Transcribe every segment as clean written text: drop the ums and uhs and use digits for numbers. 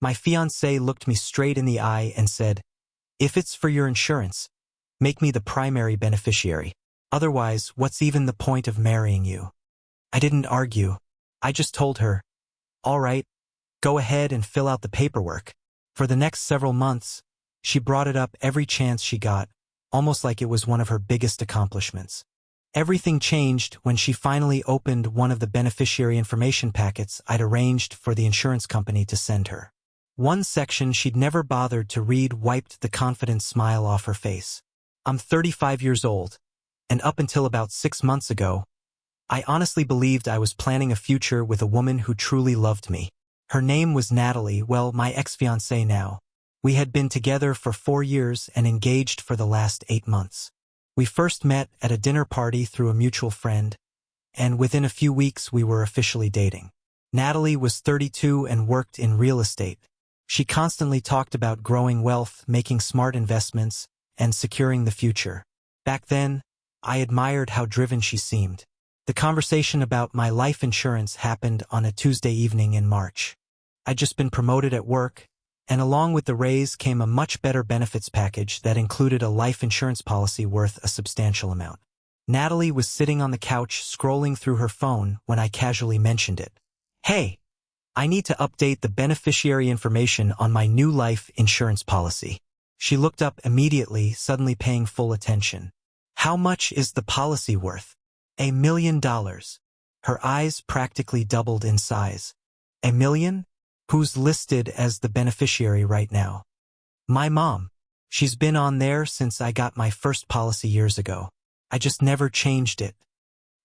My fiancé looked me straight in the eye and said, "If it's for your insurance, make me the primary beneficiary. Otherwise, what's even the point of marrying you?" I didn't argue. I just told her, "All right, go ahead and fill out the paperwork." For the next several months, she brought it up every chance she got, almost like it was one of her biggest accomplishments. Everything changed when she finally opened one of the beneficiary information packets I'd arranged for the insurance company to send her. One section she'd never bothered to read wiped the confident smile off her face. I'm 35 years old, and up until about 6 months ago, I honestly believed I was planning a future with a woman who truly loved me. Her name was Natalie, well, my ex-fiancée now. We had been together for 4 years and engaged for the last 8 months. We first met at a dinner party through a mutual friend, and within a few weeks we were officially dating. Natalie was 32 and worked in real estate. She constantly talked about growing wealth, making smart investments, and securing the future. Back then, I admired how driven she seemed. The conversation about my life insurance happened on a Tuesday evening in March. I'd just been promoted at work, and along with the raise came a much better benefits package that included a life insurance policy worth a substantial amount. Natalie was sitting on the couch scrolling through her phone when I casually mentioned it. "Hey, I need to update the beneficiary information on my new life insurance policy." She looked up immediately, suddenly paying full attention. "How much is the policy worth?" $1 million. Her eyes practically doubled in size. $1 million? Who's listed as the beneficiary right now? My mom. She's been on there since I got my first policy years ago. I just never changed it.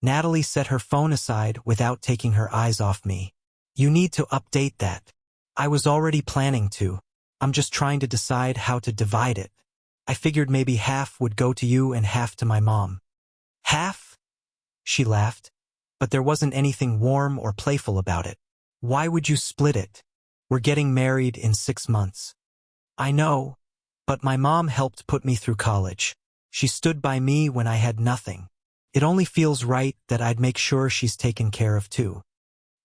Natalie set her phone aside without taking her eyes off me. "You need to update that." I was already planning to. I'm just trying to decide how to divide it. I figured maybe half would go to you and half to my mom. "Half?" She laughed, but there wasn't anything warm or playful about it. "Why would you split it? We're getting married in 6 months." "I know, but my mom helped put me through college. She stood by me when I had nothing. It only feels right that I'd make sure she's taken care of too."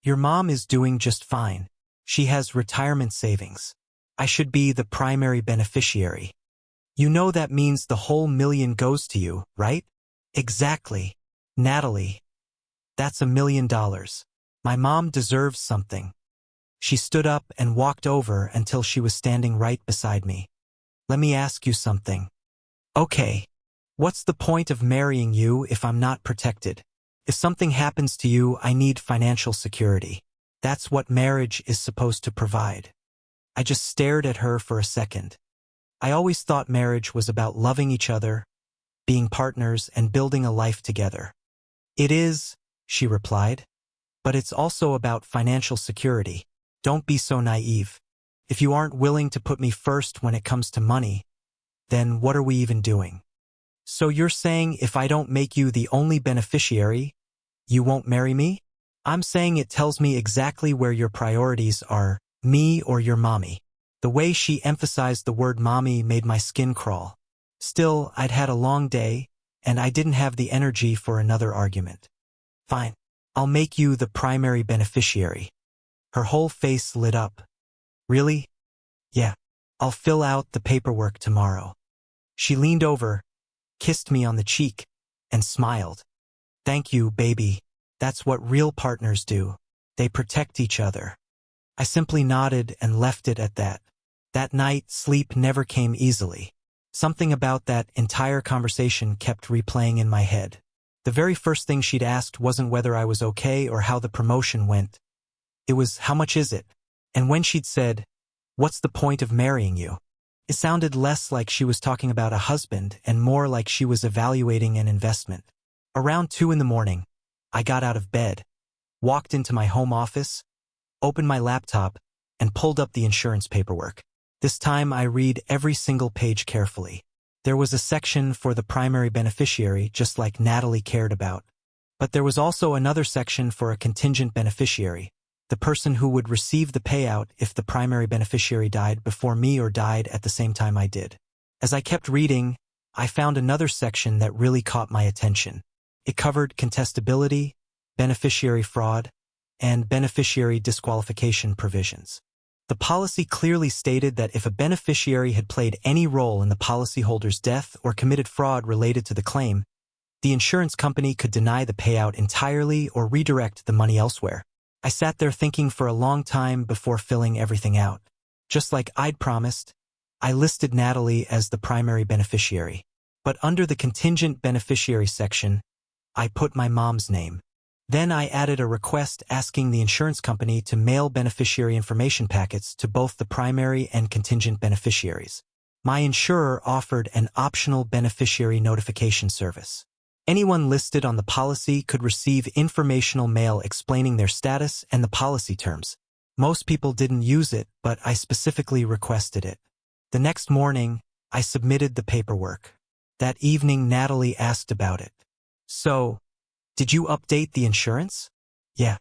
"Your mom is doing just fine. She has retirement savings. I should be the primary beneficiary. You know that means the whole $1 million goes to you, right?" "Exactly. Natalie. That's $1 million. My mom deserves something." She stood up and walked over until she was standing right beside me. "Let me ask you something." "Okay. What's the point of marrying you if I'm not protected? If something happens to you, I need financial security. That's what marriage is supposed to provide." I just stared at her for a second. I always thought marriage was about loving each other, being partners, and building a life together. "It is," she replied, "but it's also about financial security. Don't be so naive. If you aren't willing to put me first when it comes to money, then what are we even doing?" "So you're saying if I don't make you the only beneficiary, you won't marry me?" "I'm saying it tells me exactly where your priorities are, me or your mommy." The way she emphasized the word mommy made my skin crawl. Still, I'd had a long day, and I didn't have the energy for another argument. "Fine. I'll make you the primary beneficiary." Her whole face lit up. "Really?" "Yeah. I'll fill out the paperwork tomorrow." She leaned over, kissed me on the cheek, and smiled. "Thank you, baby. That's what real partners do. They protect each other." I simply nodded and left it at that. That night, sleep never came easily. Something about that entire conversation kept replaying in my head. The very first thing she'd asked wasn't whether I was okay or how the promotion went. It was, "How much is it?" And when she'd said, "What's the point of marrying you?" it sounded less like she was talking about a husband and more like she was evaluating an investment. Around 2 in the morning, I got out of bed, walked into my home office, opened my laptop, and pulled up the insurance paperwork. This time I read every single page carefully. There was a section for the primary beneficiary, just like Natalie cared about. But there was also another section for a contingent beneficiary, the person who would receive the payout if the primary beneficiary died before me or died at the same time I did. As I kept reading, I found another section that really caught my attention. It covered contestability, beneficiary fraud, and beneficiary disqualification provisions. The policy clearly stated that if a beneficiary had played any role in the policyholder's death or committed fraud related to the claim, the insurance company could deny the payout entirely or redirect the money elsewhere. I sat there thinking for a long time before filling everything out. Just like I'd promised, I listed Natalie as the primary beneficiary. But under the contingent beneficiary section, I put my mom's name. Then I added a request asking the insurance company to mail beneficiary information packets to both the primary and contingent beneficiaries. My insurer offered an optional beneficiary notification service. Anyone listed on the policy could receive informational mail explaining their status and the policy terms. Most people didn't use it, but I specifically requested it. The next morning, I submitted the paperwork. That evening, Natalie asked about it. So, did you update the insurance? Yeah.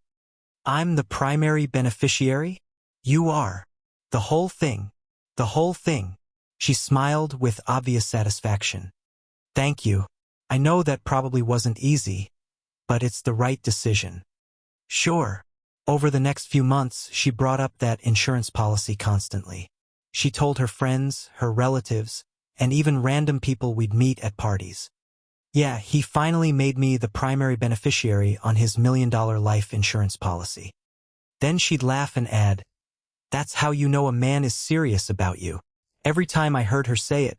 I'm the primary beneficiary? You are. The whole thing. The whole thing. She smiled with obvious satisfaction. Thank you. I know that probably wasn't easy, but it's the right decision. Sure. Over the next few months, she brought up that insurance policy constantly. She told her friends, her relatives, and even random people we'd meet at parties. Yeah, he finally made me the primary beneficiary on his $1 million life insurance policy. Then she'd laugh and add, "That's how you know a man is serious about you." Every time I heard her say it,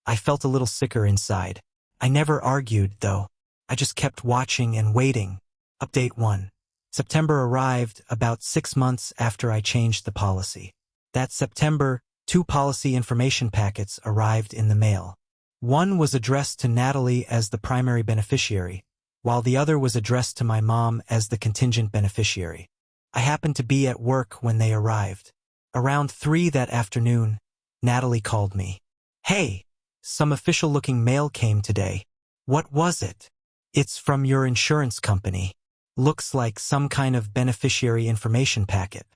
I felt a little sicker inside. I never argued, though. I just kept watching and waiting. Update 1. September arrived about 6 months after I changed the policy. That September, 2 policy information packets arrived in the mail. One was addressed to Natalie as the primary beneficiary, while the other was addressed to my mom as the contingent beneficiary. I happened to be at work when they arrived. Around 3 that afternoon, Natalie called me. "Hey, some official-looking mail came today." "What was it?" "It's from your insurance company. Looks like some kind of beneficiary information packet.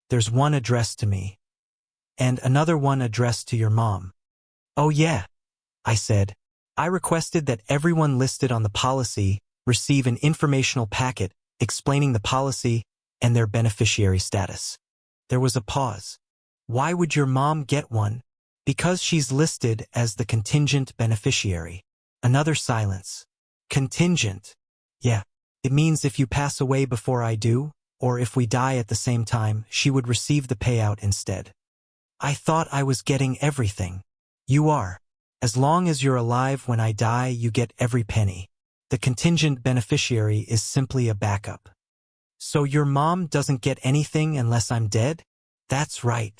There's one addressed to me, and another one addressed to your mom." "Oh yeah," I said. I requested that everyone listed on the policy receive an informational packet explaining the policy and their beneficiary status. There was a pause. "Why would your mom get one?" "Because she's listed as the contingent beneficiary." Another silence. "Contingent?" "Yeah. It means if you pass away before I do, or if we die at the same time, she would receive the payout instead." I thought I was getting everything. "You are. As long as you're alive when I die, you get every penny. The contingent beneficiary is simply a backup." "So your mom doesn't get anything unless I'm dead?" "That's right."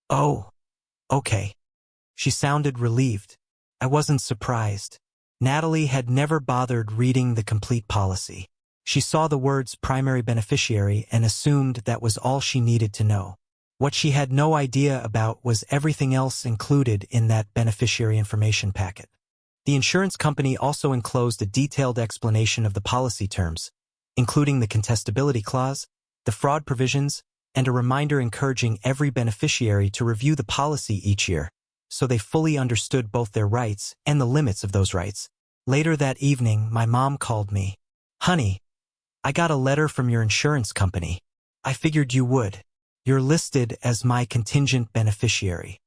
"Oh. Okay." She sounded relieved. I wasn't surprised. Natalie had never bothered reading the complete policy. She saw the words primary beneficiary and assumed that was all she needed to know. What she had no idea about was everything else included in that beneficiary information packet. The insurance company also enclosed a detailed explanation of the policy terms, including the contestability clause, the fraud provisions, and a reminder encouraging every beneficiary to review the policy each year, so they fully understood both their rights and the limits of those rights. Later that evening, my mom called me. "Honey, I got a letter from your insurance company. I figured you would. You're listed as my contingent beneficiary."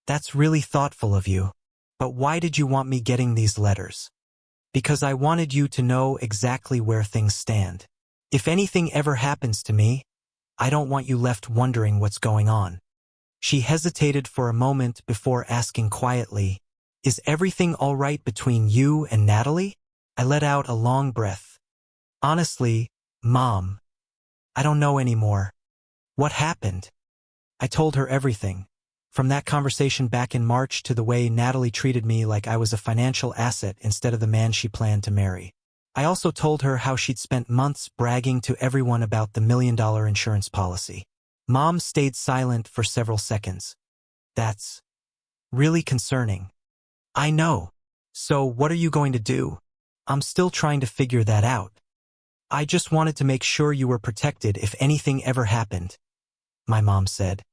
"That's really thoughtful of you. But why did you want me getting these letters?" "Because I wanted you to know exactly where things stand. If anything ever happens to me, I don't want you left wondering what's going on." She hesitated for a moment before asking quietly, "Is everything all right between you and Natalie?" I let out a long breath. "Honestly, Mom, I don't know anymore." "What happened?" I told her everything, from that conversation back in March to the way Natalie treated me like I was a financial asset instead of the man she planned to marry. I also told her how she'd spent months bragging to everyone about the $1 million insurance policy. Mom stayed silent for several seconds. "That's really concerning." "I know. So what are you going to do?" "I'm still trying to figure that out. I just wanted to make sure you were protected if anything ever happened," my mom said.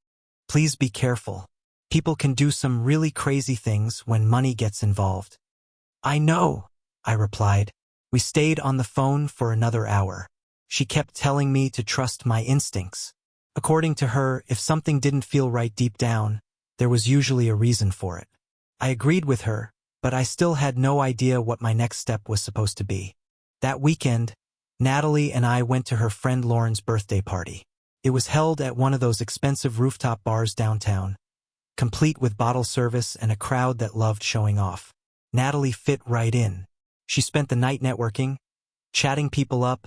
"Please be careful. People can do some really crazy things when money gets involved." "I know," I replied. We stayed on the phone for another hour. She kept telling me to trust my instincts. According to her, if something didn't feel right deep down, there was usually a reason for it. I agreed with her, but I still had no idea what my next step was supposed to be. That weekend, Natalie and I went to her friend Lauren's birthday party. It was held at one of those expensive rooftop bars downtown, complete with bottle service and a crowd that loved showing off. Natalie fit right in. She spent the night networking, chatting people up,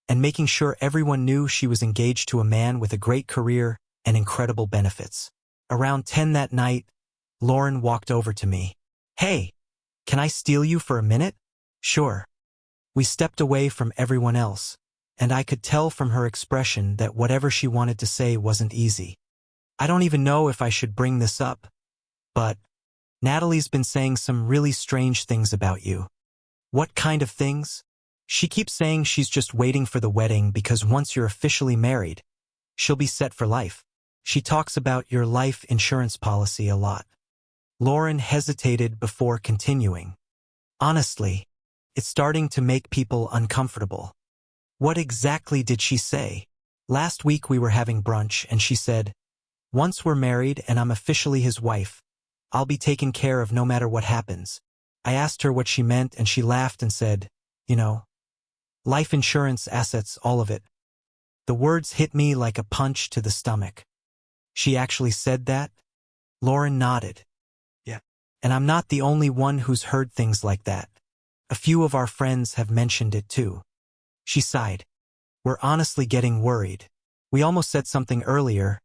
and making sure everyone knew she was engaged to a man with a great career and incredible benefits. Around 10 that night, Lauren walked over to me. "Hey, can I steal you for a minute?" "Sure." We stepped away from everyone else, and I could tell from her expression that whatever she wanted to say wasn't easy. "I don't even know if I should bring this up, but Natalie's been saying some really strange things about you." "What kind of things?" "She keeps saying she's just waiting for the wedding because once you're officially married, she'll be set for life. She talks about your life insurance policy a lot." Lauren hesitated before continuing. "Honestly, it's starting to make people uncomfortable." "What exactly did she say?" "Last week we were having brunch and she said, 'Once we're married and I'm officially his wife, I'll be taken care of no matter what happens.' I asked her what she meant and she laughed and said, 'You know, life insurance, assets, all of it.'" The words hit me like a punch to the stomach. "She actually said that?" Lauren nodded. "Yeah. And I'm not the only one who's heard things like that. A few of our friends have mentioned it too." She sighed. "We're honestly getting worried. We almost said something earlier,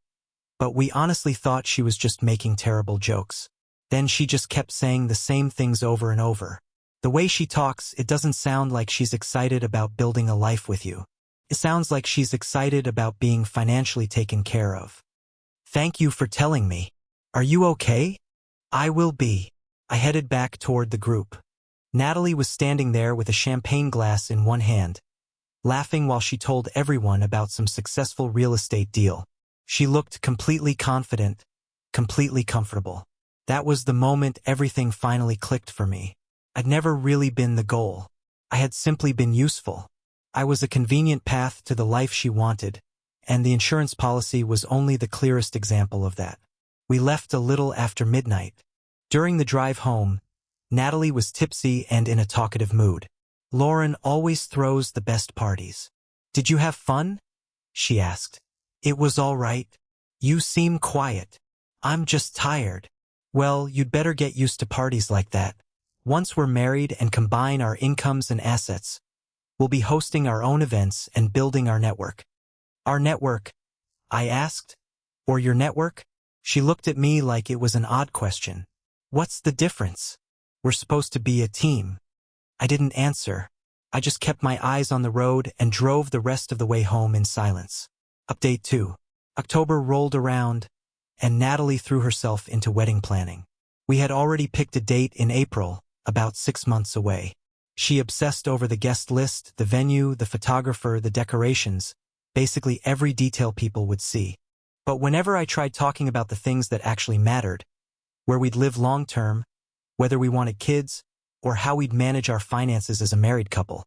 but we honestly thought she was just making terrible jokes. Then she just kept saying the same things over and over. The way she talks, it doesn't sound like she's excited about building a life with you. It sounds like she's excited about being financially taken care of." "Thank you for telling me. Are you okay?" "I will be." I headed back toward the group. Natalie was standing there with a champagne glass in one hand, laughing while she told everyone about some successful real estate deal. She looked completely confident, completely comfortable. That was the moment everything finally clicked for me. I'd never really been the goal. I had simply been useful. I was a convenient path to the life she wanted, and the insurance policy was only the clearest example of that. We left a little after midnight. During the drive home, Natalie was tipsy and in a talkative mood. "Lauren always throws the best parties. Did you have fun?" she asked. "It was all right. You seem quiet." "I'm just tired." "Well, you'd better get used to parties like that. Once we're married and combine our incomes and assets, we'll be hosting our own events and building our network." "Our network?" I asked. "Or your network?" She looked at me like it was an odd question. "What's the difference? We're supposed to be a team." I didn't answer. I just kept my eyes on the road and drove the rest of the way home in silence. Update 2. October rolled around, and Natalie threw herself into wedding planning. We had already picked a date in April, about 6 months away. She obsessed over the guest list, the venue, the photographer, the decorations, basically every detail people would see. But whenever I tried talking about the things that actually mattered, where we'd live long-term, whether we wanted kids, or how we'd manage our finances as a married couple,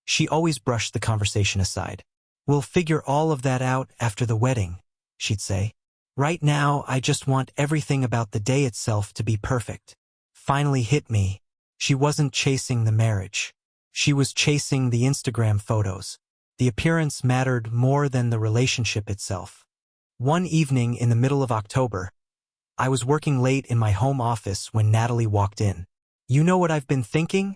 she always brushed the conversation aside. "We'll figure all of that out after the wedding," she'd say. "Right now, I just want everything about the day itself to be perfect." Finally hit me. She wasn't chasing the marriage. She was chasing the Instagram photos. The appearance mattered more than the relationship itself. One evening in the middle of October, I was working late in my home office when Natalie walked in. "You know what I've been thinking?"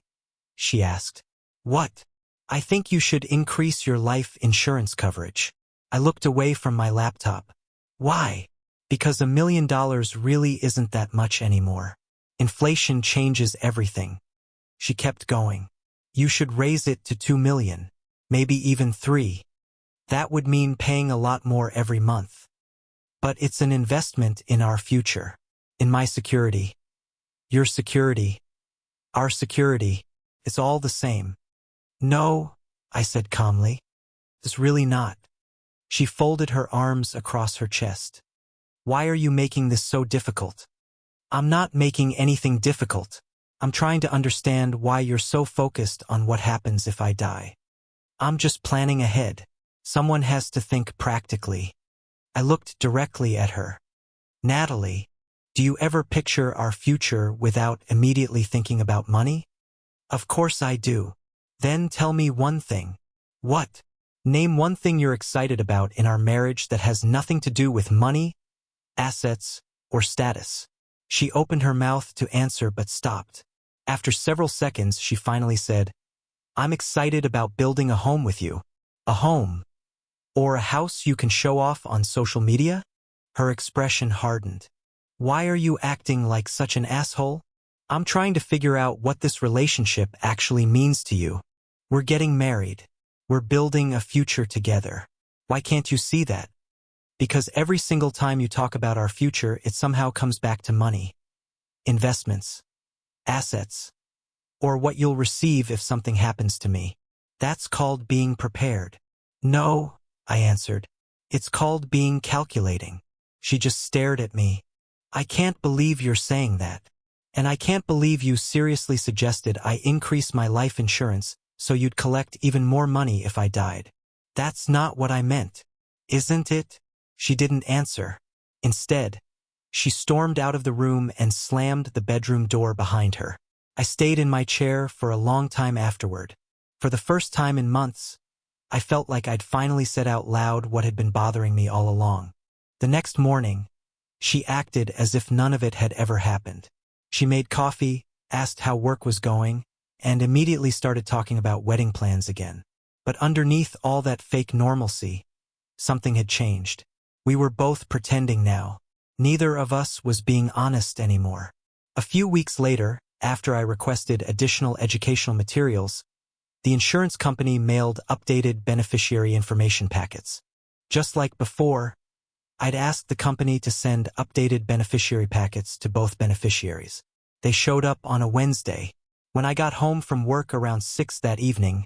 she asked. "What?" "I think you should increase your life insurance coverage." I looked away from my laptop. "Why?" "Because $1 million really isn't that much anymore. Inflation changes everything." She kept going. "You should raise it to $2 million, maybe even 3. That would mean paying a lot more every month. But it's an investment in our future. In my security. Your security. Our security. It's all the same." "No," I said calmly. "It's really not." She folded her arms across her chest. "Why are you making this so difficult?" "I'm not making anything difficult. I'm trying to understand why you're so focused on what happens if I die. I'm just planning ahead. Someone has to think practically." I looked directly at her. Natalie, do you ever picture our future without immediately thinking about money? Of course I do. Then tell me one thing. What? Name one thing you're excited about in our marriage that has nothing to do with money, assets, or status. She opened her mouth to answer but stopped. After several seconds, she finally said, I'm excited about building a home with you. A home. Or a house you can show off on social media? Her expression hardened. Why are you acting like such an asshole? I'm trying to figure out what this relationship actually means to you. We're getting married. We're building a future together. Why can't you see that? Because every single time you talk about our future, it somehow comes back to money, investments, assets, or what you'll receive if something happens to me. That's called being prepared. No, I answered. It's called being calculating. She just stared at me. I can't believe you're saying that. And I can't believe you seriously suggested I increase my life insurance so you'd collect even more money if I died. That's not what I meant, isn't it? She didn't answer. Instead, she stormed out of the room and slammed the bedroom door behind her. I stayed in my chair for a long time afterward. For the first time in months, I felt like I'd finally said out loud what had been bothering me all along. The next morning, she acted as if none of it had ever happened. She made coffee, asked how work was going, and immediately started talking about wedding plans again. But underneath all that fake normalcy, something had changed. We were both pretending now. Neither of us was being honest anymore. A few weeks later, after I requested additional educational materials, the insurance company mailed updated beneficiary information packets. Just like before, I'd asked the company to send updated beneficiary packets to both beneficiaries. They showed up on a Wednesday. When I got home from work around 6 that evening,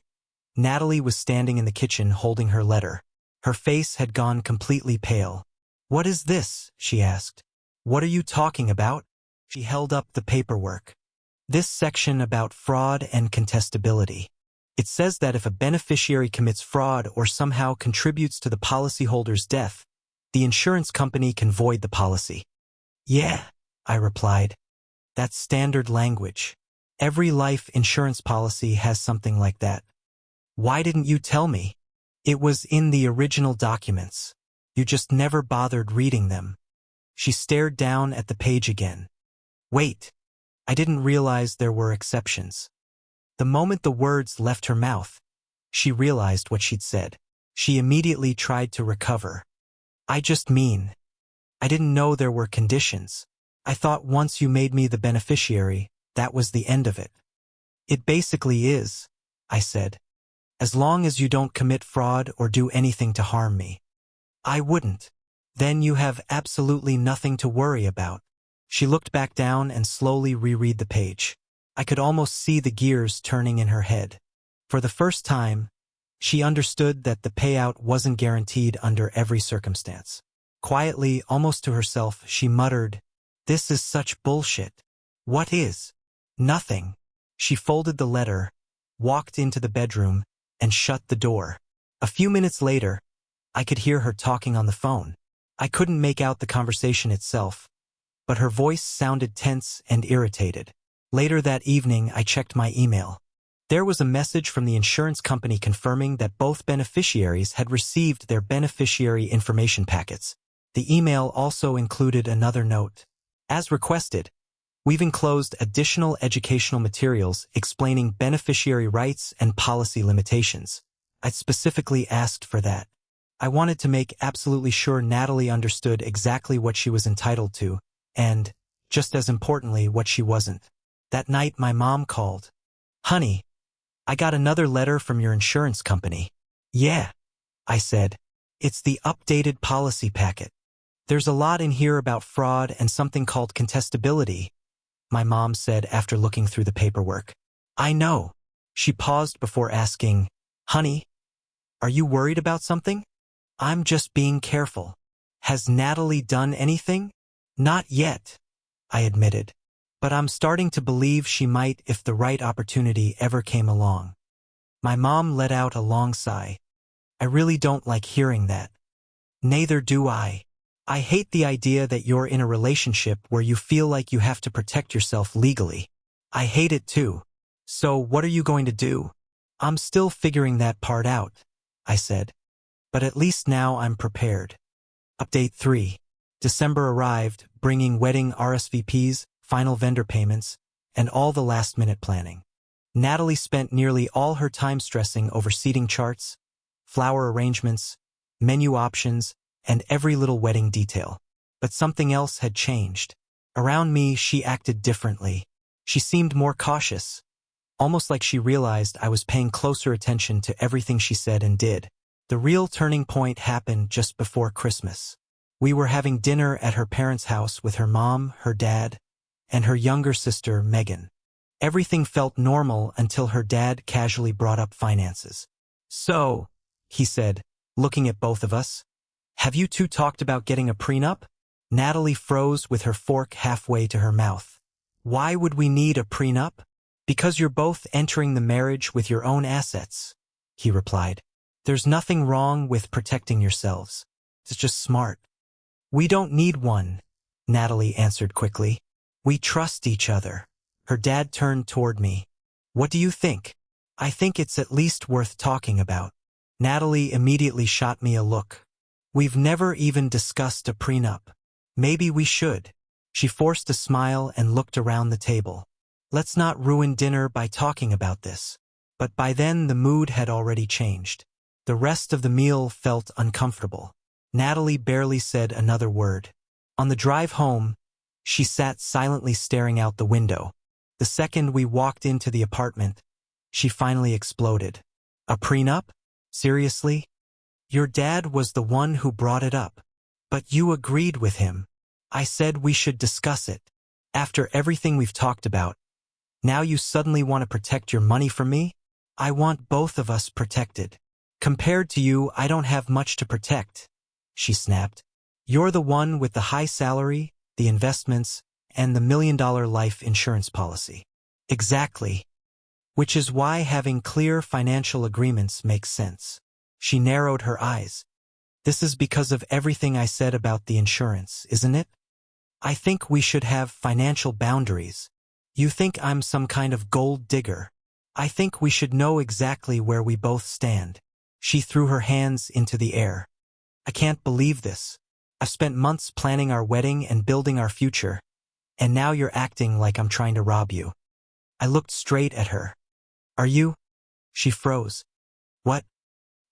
Natalie was standing in the kitchen holding her letter. Her face had gone completely pale. What is this? She asked. What are you talking about? She held up the paperwork. This section about fraud and contestability. It says that if a beneficiary commits fraud or somehow contributes to the policyholder's death, the insurance company can void the policy. Yeah, I replied. That's standard language. Every life insurance policy has something like that. Why didn't you tell me? It was in the original documents. You just never bothered reading them. She stared down at the page again. Wait, I didn't realize there were exceptions. The moment the words left her mouth, she realized what she'd said. She immediately tried to recover. I just mean, I didn't know there were conditions. I thought once you made me the beneficiary, that was the end of it. It basically is, I said. As long as you don't commit fraud or do anything to harm me. I wouldn't. Then you have absolutely nothing to worry about. She looked back down and slowly reread the page. I could almost see the gears turning in her head. For the first time, she understood that the payout wasn't guaranteed under every circumstance. Quietly, almost to herself, she muttered, "This is such bullshit." What is? Nothing. She folded the letter, walked into the bedroom, and shut the door. A few minutes later, I could hear her talking on the phone. I couldn't make out the conversation itself, but her voice sounded tense and irritated. Later that evening, I checked my email. There was a message from the insurance company confirming that both beneficiaries had received their beneficiary information packets. The email also included another note. As requested, we've enclosed additional educational materials explaining beneficiary rights and policy limitations. I'd specifically asked for that. I wanted to make absolutely sure Natalie understood exactly what she was entitled to, and, just as importantly, what she wasn't. That night, my mom called. "Honey, I got another letter from your insurance company." "Yeah," I said. "It's the updated policy packet. There's a lot in here about fraud and something called contestability," my mom said after looking through the paperwork. "I know." She paused before asking, "Honey, are you worried about something?" "I'm just being careful." "Has Natalie done anything?" "Not yet," I admitted. "But I'm starting to believe she might if the right opportunity ever came along." My mom let out a long sigh. "I really don't like hearing that." Neither do I. I hate the idea that you're in a relationship where you feel like you have to protect yourself legally. I hate it too. So what are you going to do? I'm still figuring that part out, I said. But at least now I'm prepared. Update 3. December arrived, bringing wedding RSVPs, final vendor payments, and all the last-minute planning. Natalie spent nearly all her time stressing over seating charts, flower arrangements, menu options, and every little wedding detail. But something else had changed. Around me, she acted differently. She seemed more cautious, almost like she realized I was paying closer attention to everything she said and did. The real turning point happened just before Christmas. We were having dinner at her parents' house with her mom, her dad, and her younger sister, Megan. Everything felt normal until her dad casually brought up finances. "So," he said, looking at both of us, "have you two talked about getting a prenup?" Natalie froze with her fork halfway to her mouth. "Why would we need a prenup?" "Because you're both entering the marriage with your own assets," he replied. "There's nothing wrong with protecting yourselves. It's just smart." "We don't need one," Natalie answered quickly. "We trust each other." Her dad turned toward me. "What do you think?" "I think it's at least worth talking about." Natalie immediately shot me a look. "We've never even discussed a prenup. Maybe we should." She forced a smile and looked around the table. "Let's not ruin dinner by talking about this." But by then the mood had already changed. The rest of the meal felt uncomfortable. Natalie barely said another word. On the drive home, she sat silently staring out the window. The second we walked into the apartment, she finally exploded. "A prenup? Seriously? Your dad was the one who brought it up. But you agreed with him. I said we should discuss it. After everything we've talked about, now you suddenly want to protect your money from me? I want both of us protected. Compared to you, I don't have much to protect," she snapped. "You're the one with the high salary, the investments, and the $1 million life insurance policy." "Exactly. Which is why having clear financial agreements makes sense." She narrowed her eyes. "This is because of everything I said about the insurance, isn't it? I think we should have financial boundaries. You think I'm some kind of gold digger. I think we should know exactly where we both stand." She threw her hands into the air. "I can't believe this. I've spent months planning our wedding and building our future, and now you're acting like I'm trying to rob you." I looked straight at her. "Are you?" She froze. "What?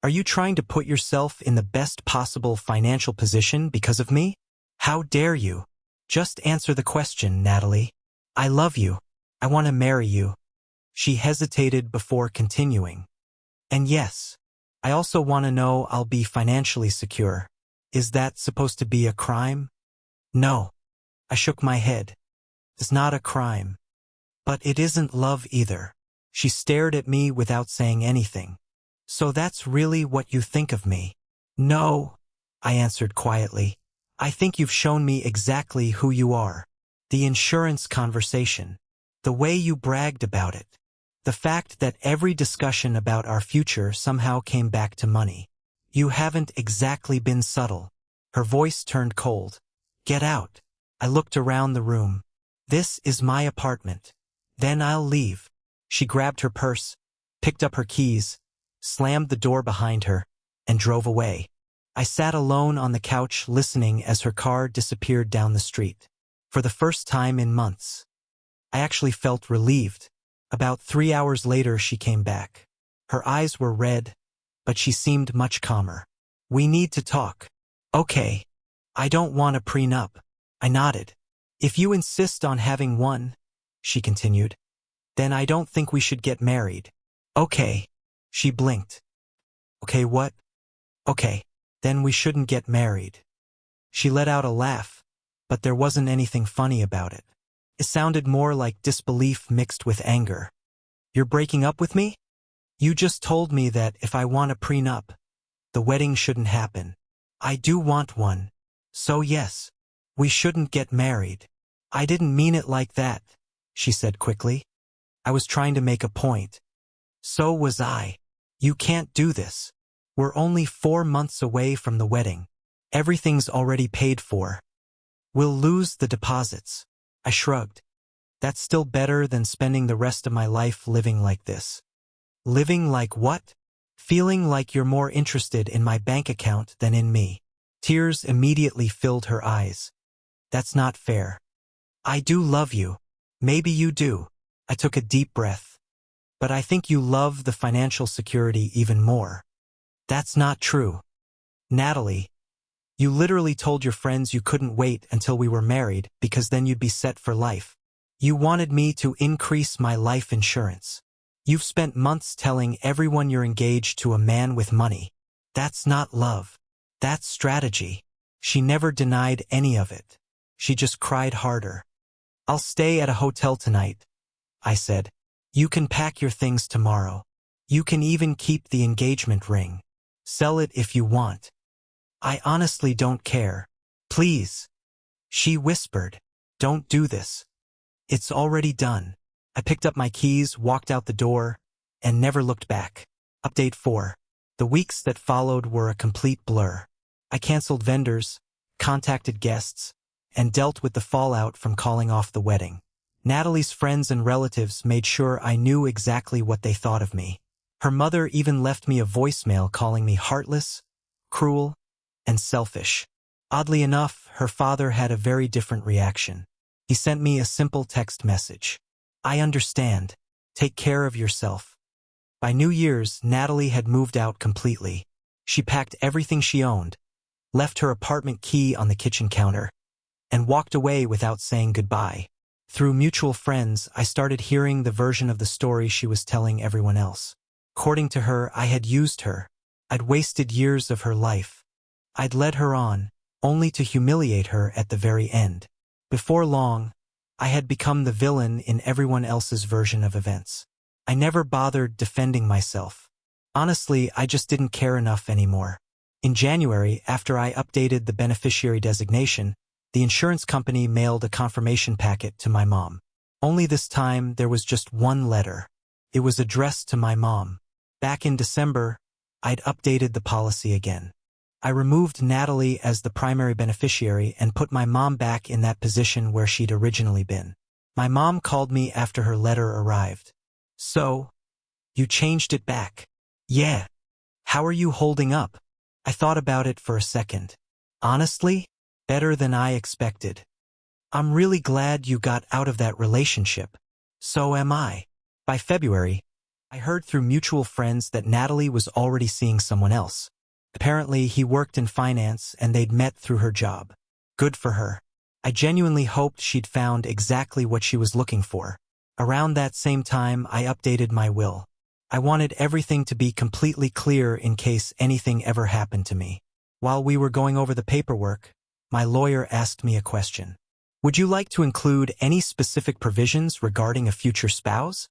Are you trying to put yourself in the best possible financial position because of me? How dare you? Just answer the question, Natalie. I love you. I want to marry you." She hesitated before continuing. "And yes, I also want to know I'll be financially secure. Is that supposed to be a crime?" "No." I shook my head. "It's not a crime. But it isn't love either." She stared at me without saying anything. "So that's really what you think of me?" "No," I answered quietly. "I think you've shown me exactly who you are. The insurance conversation. The way you bragged about it. The fact that every discussion about our future somehow came back to money. You haven't exactly been subtle." Her voice turned cold. "Get out." I looked around the room. "This is my apartment. Then I'll leave." She grabbed her purse, picked up her keys, slammed the door behind her, and drove away. I sat alone on the couch listening as her car disappeared down the street. For the first time in months, I actually felt relieved. About 3 hours later, she came back. Her eyes were red, but she seemed much calmer. "We need to talk." "Okay. I don't want a prenup." I nodded. "If you insist on having one," she continued, "then I don't think we should get married." "Okay." She blinked. "Okay, what?" "Okay. Then we shouldn't get married." She let out a laugh, but there wasn't anything funny about it. It sounded more like disbelief mixed with anger. "You're breaking up with me? You just told me that if I want a prenup, the wedding shouldn't happen. I do want one. So yes, we shouldn't get married." "I didn't mean it like that," she said quickly. "I was trying to make a point." "So was I. You can't do this. We're only 4 months away from the wedding. Everything's already paid for. We'll lose the deposits. I shrugged. That's still better than spending the rest of my life living like this. Living like what? Feeling like you're more interested in my bank account than in me. Tears immediately filled her eyes. That's not fair. I do love you. Maybe you do. I took a deep breath. But I think you love the financial security even more. That's not true. Natalie, you literally told your friends you couldn't wait until we were married because then you'd be set for life. You wanted me to increase my life insurance. You've spent months telling everyone you're engaged to a man with money. That's not love. That's strategy. She never denied any of it. She just cried harder. I'll stay at a hotel tonight, I said. You can pack your things tomorrow. You can even keep the engagement ring. Sell it if you want. I honestly don't care. Please. She whispered. Don't do this. It's already done. I picked up my keys, walked out the door, and never looked back. Update 4. The weeks that followed were a complete blur. I canceled vendors, contacted guests, and dealt with the fallout from calling off the wedding. Natalie's friends and relatives made sure I knew exactly what they thought of me. Her mother even left me a voicemail calling me heartless, cruel, and selfish. Oddly enough, her father had a very different reaction. He sent me a simple text message. I understand. Take care of yourself. By New Year's, Natalie had moved out completely. She packed everything she owned, left her apartment key on the kitchen counter, and walked away without saying goodbye. Through mutual friends, I started hearing the version of the story she was telling everyone else. According to her, I had used her. I'd wasted years of her life. I'd led her on, only to humiliate her at the very end. Before long, I had become the villain in everyone else's version of events. I never bothered defending myself. Honestly, I just didn't care enough anymore. In January, after I updated the beneficiary designation, the insurance company mailed a confirmation packet to my mom. Only this time, there was just one letter. It was addressed to my mom. Back in December, I'd updated the policy again. I removed Natalie as the primary beneficiary and put my mom back in that position where she'd originally been. My mom called me after her letter arrived. So, you changed it back? Yeah. How are you holding up? I thought about it for a second. Honestly, better than I expected. I'm really glad you got out of that relationship. So am I. By February, I heard through mutual friends that Natalie was already seeing someone else. Apparently, he worked in finance and they'd met through her job. Good for her. I genuinely hoped she'd found exactly what she was looking for. Around that same time, I updated my will. I wanted everything to be completely clear in case anything ever happened to me. While we were going over the paperwork, my lawyer asked me a question. Would you like to include any specific provisions regarding a future spouse?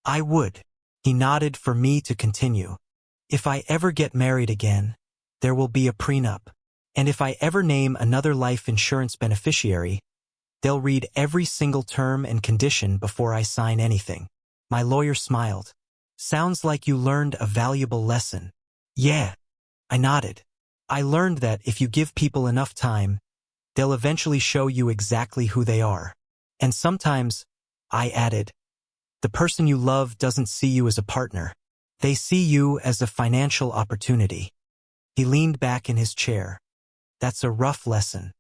I would. He nodded for me to continue. If I ever get married again, there will be a prenup. And if I ever name another life insurance beneficiary, they'll read every single term and condition before I sign anything. My lawyer smiled. Sounds like you learned a valuable lesson. Yeah. I nodded. I learned that if you give people enough time, they'll eventually show you exactly who they are. And sometimes, I added, the person you love doesn't see you as a partner. They see you as a financial opportunity. He leaned back in his chair. That's a rough lesson.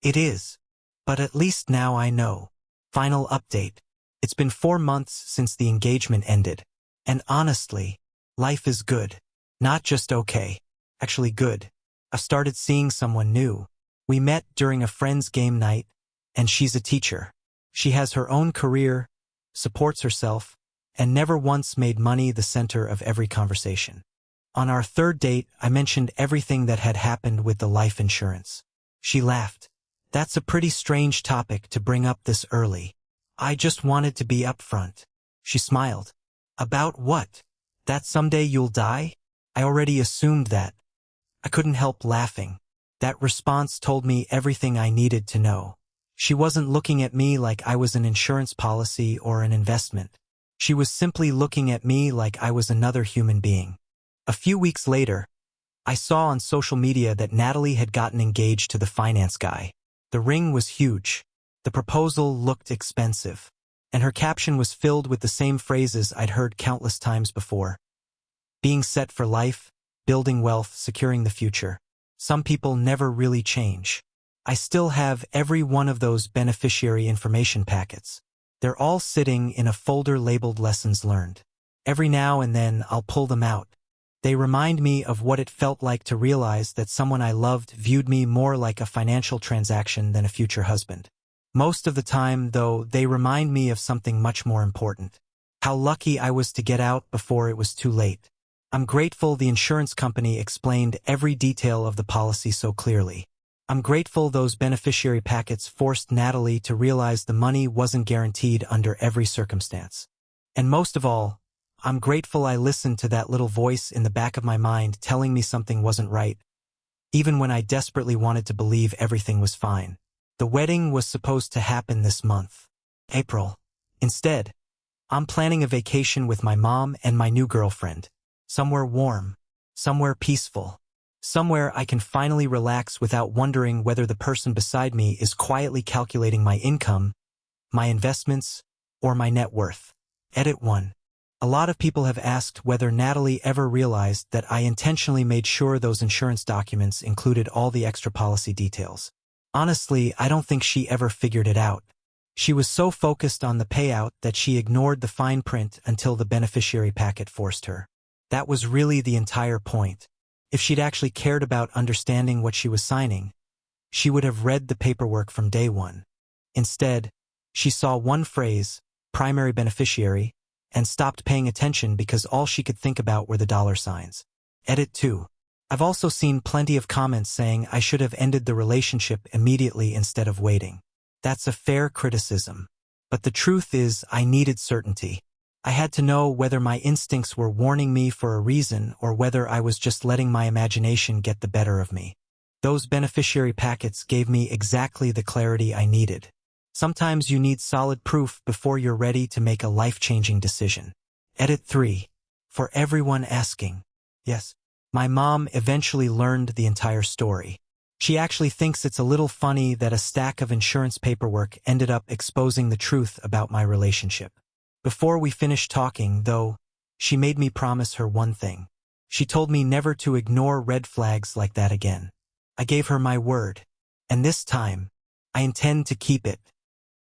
It is. But at least now I know. Final update. It's been 4 months since the engagement ended. And honestly, life is good. Not just okay. Actually good. I've started seeing someone new. We met during a friend's game night, and she's a teacher. She has her own career, supports herself, and never once made money the center of every conversation. On our 3rd date, I mentioned everything that had happened with the life insurance. She laughed. That's a pretty strange topic to bring up this early. I just wanted to be upfront. She smiled. About what? That someday you'll die? I already assumed that. I couldn't help laughing. That response told me everything I needed to know. She wasn't looking at me like I was an insurance policy or an investment. She was simply looking at me like I was another human being. A few weeks later, I saw on social media that Natalie had gotten engaged to the finance guy. The ring was huge. The proposal looked expensive. And her caption was filled with the same phrases I'd heard countless times before. Being set for life, building wealth, securing the future. Some people never really change. I still have every one of those beneficiary information packets. They're all sitting in a folder labeled Lessons Learned. Every now and then I'll pull them out. They remind me of what it felt like to realize that someone I loved viewed me more like a financial transaction than a future husband. Most of the time, though, they remind me of something much more important. How lucky I was to get out before it was too late. I'm grateful the insurance company explained every detail of the policy so clearly. I'm grateful those beneficiary packets forced Natalie to realize the money wasn't guaranteed under every circumstance. And most of all, I'm grateful I listened to that little voice in the back of my mind telling me something wasn't right, even when I desperately wanted to believe everything was fine. The wedding was supposed to happen this month, April. Instead, I'm planning a vacation with my mom and my new girlfriend. Somewhere warm, somewhere peaceful, somewhere I can finally relax without wondering whether the person beside me is quietly calculating my income, my investments, or my net worth. Edit 1. A lot of people have asked whether Natalie ever realized that I intentionally made sure those insurance documents included all the extra policy details. Honestly, I don't think she ever figured it out. She was so focused on the payout that she ignored the fine print until the beneficiary packet forced her. That was really the entire point. If she'd actually cared about understanding what she was signing, she would have read the paperwork from day one. Instead, she saw one phrase, primary beneficiary, and stopped paying attention because all she could think about were the dollar signs. Edit 2. I've also seen plenty of comments saying I should have ended the relationship immediately instead of waiting. That's a fair criticism. But the truth is I needed certainty. I had to know whether my instincts were warning me for a reason or whether I was just letting my imagination get the better of me. Those beneficiary packets gave me exactly the clarity I needed. Sometimes you need solid proof before you're ready to make a life-changing decision. Edit 3. For everyone asking. Yes, my mom eventually learned the entire story. She actually thinks it's a little funny that a stack of insurance paperwork ended up exposing the truth about my relationship. Before we finished talking, though, she made me promise her one thing. She told me never to ignore red flags like that again. I gave her my word. And this time, I intend to keep it.